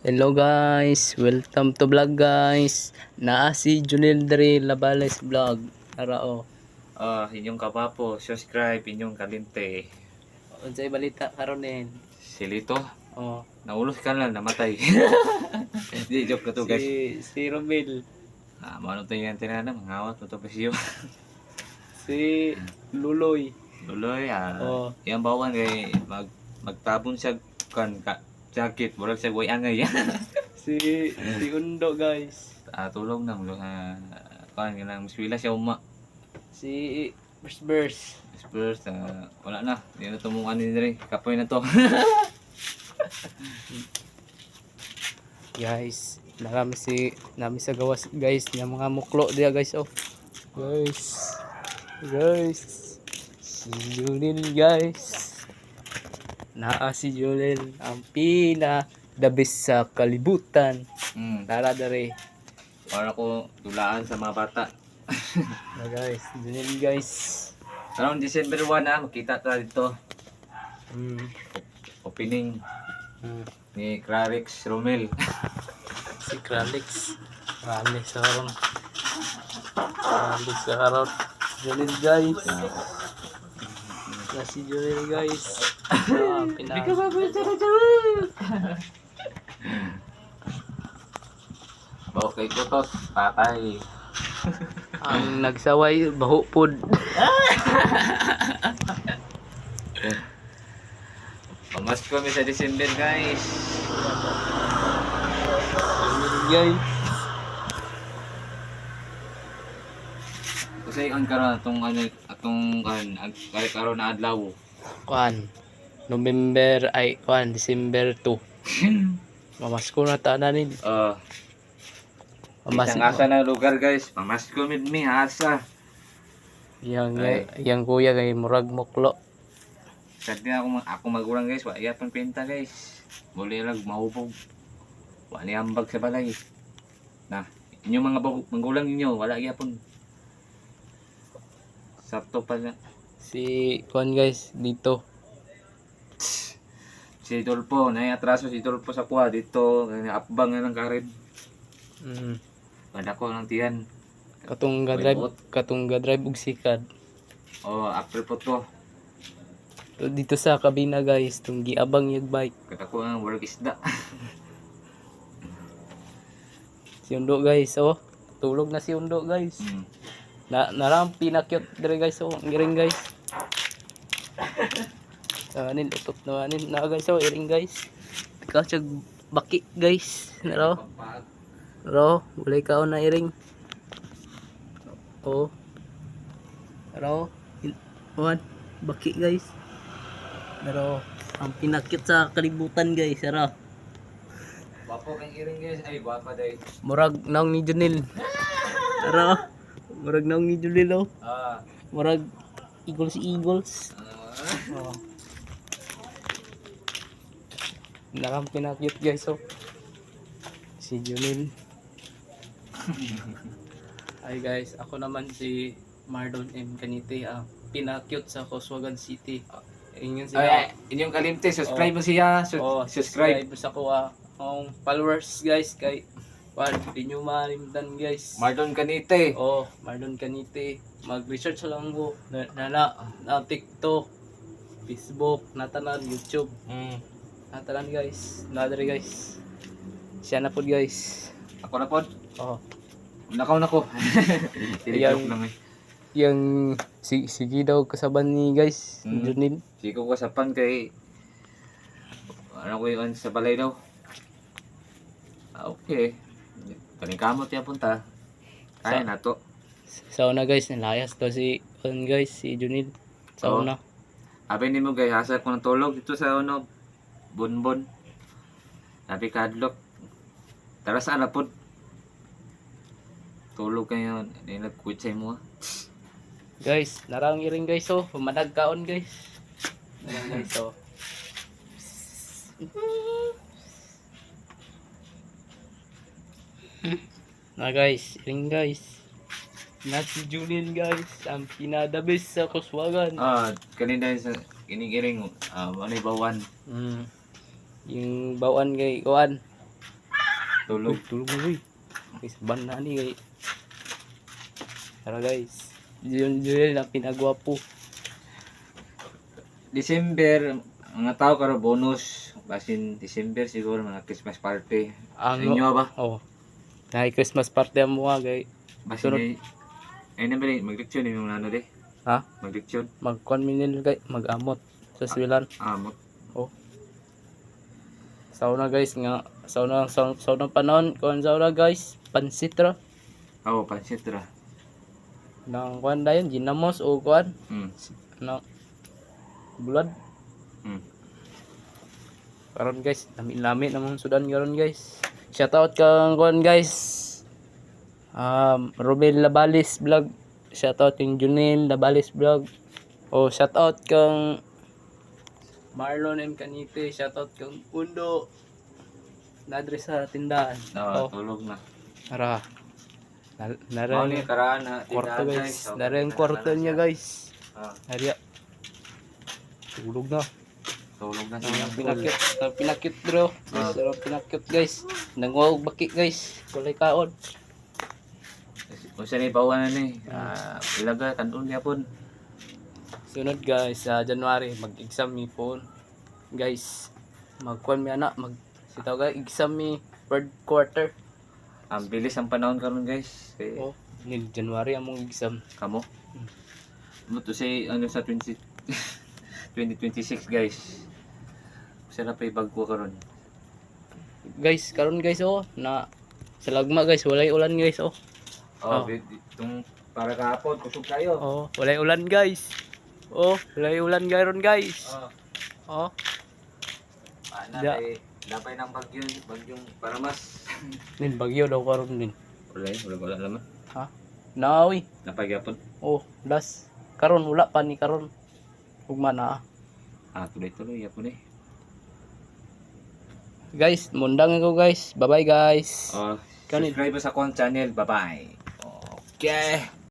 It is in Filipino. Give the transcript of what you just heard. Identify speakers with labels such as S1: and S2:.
S1: Hello guys, welcome to vlog guys. Naa si Junel Dre Labales vlog. Tara o.
S2: Inyong kapapo, subscribe inyong kalinte.
S1: Unsay balita karon din?
S2: Silito,
S1: Oh,
S2: naulos ka lang, namatay. Di, joke na to guys.
S1: si Romel,
S2: Mano to yung tinanam, ngawat mo to kasi yung
S1: si Luloy.
S2: luloy.
S1: Oh,
S2: Yung bawan kay magtabon siya kan jacket, murag siya way angay.
S1: si Undo guys.
S2: Tulong na mo kan ganang muswila siya uma.
S1: Si Bers.
S2: Spurs, wala na. Di na tumukan ni Dre. Kapoy na to.
S1: Guys, nami sa gawas guys, nga mga muklo dia guys oh. Guys. Guys. Si Junel guys. Naa si Junel ang the best sa kalibutan. Tara dere.
S2: Para ko tulaan sa mga bata.
S1: Na guys, Junel guys.
S2: Around December 1 makita tayo dito. Opening
S1: Hmm.
S2: ni Clarix Romel.
S1: Si Kralix. Kralix sa karon. Kralix sa karon. Junel guys. Na si Junel guys.
S2: Okay, kutos, patay.
S1: Ang nagsaway baho pod.
S2: Pamasko kami sa December, guys.
S1: Guys.
S2: Kasi ang karon atong karon na adlaw.
S1: Kuan. December 2. Mamasko na tanan ni.
S2: Isang asa na lugar, guys. Pamasko mi asa.
S1: Yang kuya kay murag muklo.
S2: Kasi ako magulang, guys. Wa iya pang pinta, guys. Muli lang mahubog. Wa ni ambag sa balay. Nah, inyong mga magulang ninyo wala gyapon. Sakto pa na.
S1: Si kuan guys dito.
S2: Si Dolpo, atraso si Dolpo sa kuha dito, apbang na ng karin. Pada ko ng tiyan.
S1: Katong drive og sikad.
S2: April po to.
S1: Dito sa kabina guys, tung giabang yung bike.
S2: Kata ko ng work isda.
S1: Si Undo guys, oh. Tulog na si Undo guys. Narampi na cute dire guys, oh. Ang giring guys. Anin utot na anin na guys, oh. Iring guys. Ikaw siya baki guys. Naro. Bulay ka na iring. Oh. Naro. One. Baki guys. Naro. Ang pinakit sa kalibutan guys. Naro.
S2: Wapo kang iring, guys. Ay, wapa day.
S1: Murag naong ni Junel. Naro. Murag naong ni Junel, oh. Murag Eagles. Oh. Nakang pinakit guys, oh. Si Junel. Hi guys, ako naman si Mardon M. Canite, pinakute sa Coswagan City. Ingon siya.
S2: Inyong kalimte, subscribe mo siya. Subscribe.
S1: Sa ko ang followers guys kay di nyo malimtan guys.
S2: Mardon Canite.
S1: Mardon Canite. Mag-research lang ko na TikTok, Facebook, natanan, YouTube. Natanan guys. Nadari guys. Siya na po guys.
S2: Ako na po. Nakaw na ko.
S1: Yang
S2: lang eh.
S1: Yang sige daw kasaban ni guys. Junil.
S2: Sige ko kasapan kay ano ko yun sa balay daw. Okay. Kaning kamot ya punta. Kaya na to.
S1: Sa una guys, nalayas to si guys, si Junil. Sa una.
S2: Abi nimo guys, hasa ko ng tulog dito sa Bonbon. Sabi kadlok. Tara sa alapod. Tulog kayo, nag-quit sa mo.
S1: Guys, narang iring guys, oh. Pumanag kaon guys. Narang guys, oh. Na guys, iring guys. Na si Julian guys, ang pinadabis sa Kuswagan.
S2: Kanina sa iring ano bawan.
S1: Yung bawan kay kuan.
S2: Tulog.
S1: Tulog na uy. Guys, ban na ni kay. Tara guys. Yun na pinagwapo.
S2: December, mga tao karo bonus. Basin December siguro mga Christmas party. Sa
S1: Ang
S2: inyo ba?
S1: oh. Dahil Christmas party ang mga gay.
S2: Basin
S1: Sunod.
S2: ni ay naman mag-leksyon yung ano de.
S1: Ha?
S2: Mag-leksyon.
S1: Mag-conminil gay, mag-amot sa swilan.
S2: Mo.
S1: Sauna guys nga. Sauna panahon. Kuan sauna guys. Pansit ra.
S2: Oo, pansit ra.
S1: Nang kuan dayon ginamos o kuan. Ano? Bulad. Karon guys, lami-lami namang sudan karon guys. Shoutout kang kuan guys. Robel Labalis vlog. Shoutout kang Junel Labalis vlog. O shoutout kang Marlon M Canite. Shoutout kang Undo. Nadre sa tindahan.
S2: Oo, tulog na.
S1: Tara.
S2: Mao
S1: Nara
S2: ni karaan na
S1: kwarto
S2: tindahan,
S1: guys. Nara yung kwarto niya guys. Nariya. Tulog na.
S2: Tulog na
S1: Pinakit bro. Pinakit guys. Nangwag baki guys. Kulay kaon.
S2: Kung saan ipawan na ni, ilaga, kanon niya po.
S1: Sunod guys, sa January mag-exam mi po. Guys, magkuan mi ana, sitaw guys, exam mi third quarter.
S2: Ang bilis ang panahon karon guys. Kay
S1: Oh, ni January among exam.
S2: kamo. Mo to say ano sa 2026 guys. Sana pa ibagko karon.
S1: Guys, karon guys oh, na sa lagma guys, walay ulan guys oh.
S2: Oh, itong para kahapon kusog kayo.
S1: Oh, walay ulan guys. Oh, walay ulan karon guys. Oh.
S2: Ana
S1: Ya.
S2: kay dapat ng bagyong para mas.
S1: Nin bagyo daw karon din.
S2: Wala naman.
S1: Nawi.
S2: Napagyapon.
S1: Oh, das. Karon wala pa ni karon. Ugma na.
S2: Tuloy-tuloy yapon eh.
S1: Guys, mundang ako guys. Bye-bye guys.
S2: Subscribe sa akong channel. Bye-bye. Okay.